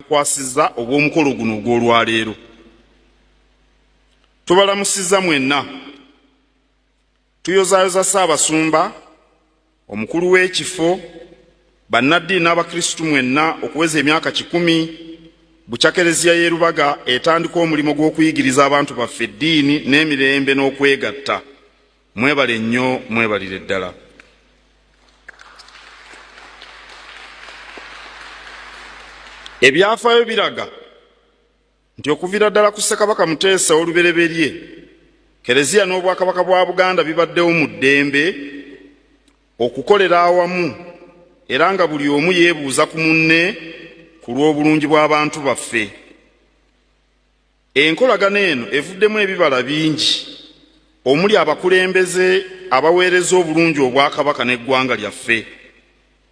atukwasizza obw'omukolo guno ogw'olwaleero. Tubalamusizza mwenna. Tuyozaayoza Ssaabasumba, omukulu w'ekifo, bannaddiini n'Abakristu mwenna okuweza emyaka 10 bukya Kereziya y'e Lubaga etandika omulimo gw'okuyigiriza abantu baffe eddiini n'emirembe n'okwegatta. Mwebale nnyo, mwebalire ddala. Ebyafaayo biraga nti okuviira ddala ku Ssekabaka Muteesa olubereberye, Kereziya n'Obwakabaka bwa Buganda bibaddewo mu ddembe okukolera awamu era nga buli omu yeebuuza ku munne ku lw'obulungi bw'abantu baffe. Enkolagana eno evuddemu ebibala bingi omuli abakulembeze abaweereza obulungi Obwakabaka n'eggwanga lyaffe.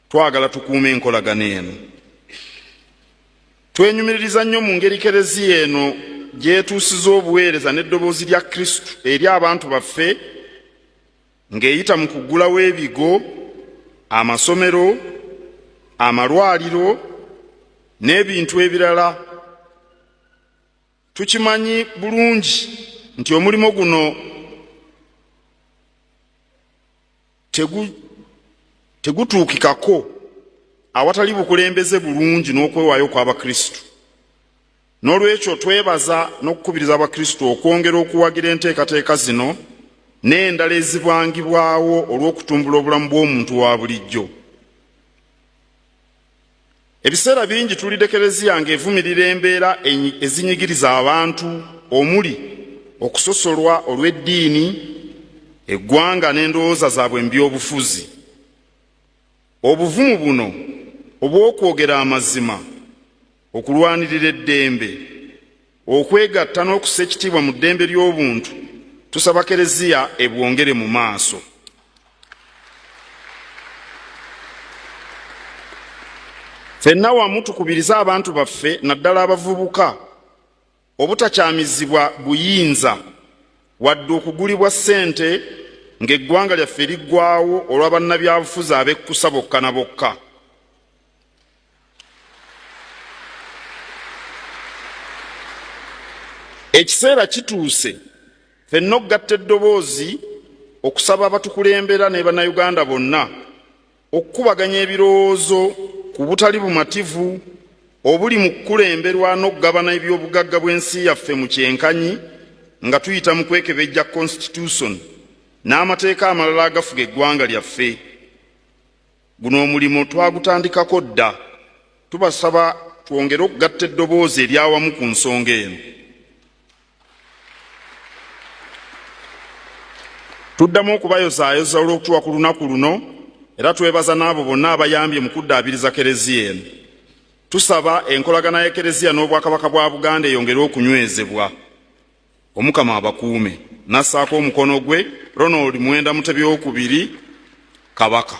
Twagala tukuume enkolagana eno. Twenyumiririza nnyo mu ngeri Kereziya eno gyetuusiza obuweereza n'eddoboozi lya Kristo eri abantu baffe ng'eyita mu kuggulawo ebigo, amasomero, amalwaliro n'ebintu ebirala. Tukimanyi bulungi nti omulimo guno tegutuukikako awatali bukulembeze bulungi n'okwewaayo kw'Abakristo. N'olwekyo twebaza n'okukubiriza Abakristo okwongera okuwagira enteekateeka zino n'endala ezibangibwawo olw'okutumbula obulamu bw'omuntu wa bulijjo. Ebiseera bingi tulidde Kereziya ng'evumirira embeera ezinyigiriza abantu omuli okusosolwa olw'eddiini, eggwanga n'endowooza zaabwe mu by'obufuzi. Obuvumu buno obw'okwogera amazima, okulwanirira eddembe, okwegatta n'okussa ekitiibwa mu ddembe ly'obuntu, tusaba Kereziya ebwongere mu maaso. Ffenna wamu tukubiriza abantu baffe naddala abavubuka obutakyamizibwa buyinza wadde okugulibwa ssente ng'eggwanga lyaffe liggwaawo olwa bannabyabufuzi abekkusa bokka na bokka. Ekiseera kituuse ffenna okugatta eddoboozi okusaba abatukulembera ne bannayuganda bonna okukubaganya ebirowoozo ku butali bumativu obuli mu kukulemberwa n'okugabana eby'obugagga bw'ensi yaffe mu kyenkanyi nga tuyita mu kwekebejja Constitution n'amateeka amalala agafuga eggwanga lyaffe. Guno omulimo twagutandikako dda. Tubasaba twongere okugatta eddoboozi eryawamu ku nsonga eno. Tuddamu okubayozaayoza olw'okutuwa ku lunaku luno era twebaza n'abo bonna abayambye mu kuddaabiriza Kereziya eno. Tusaba enkolagana ya Kereziya n'Obwakabaka bwa Buganda eyongere okunywezebwa. Omukama abakuume. Nassaako omukono gwe Ronald Mwenda Mutebi II Kabaka.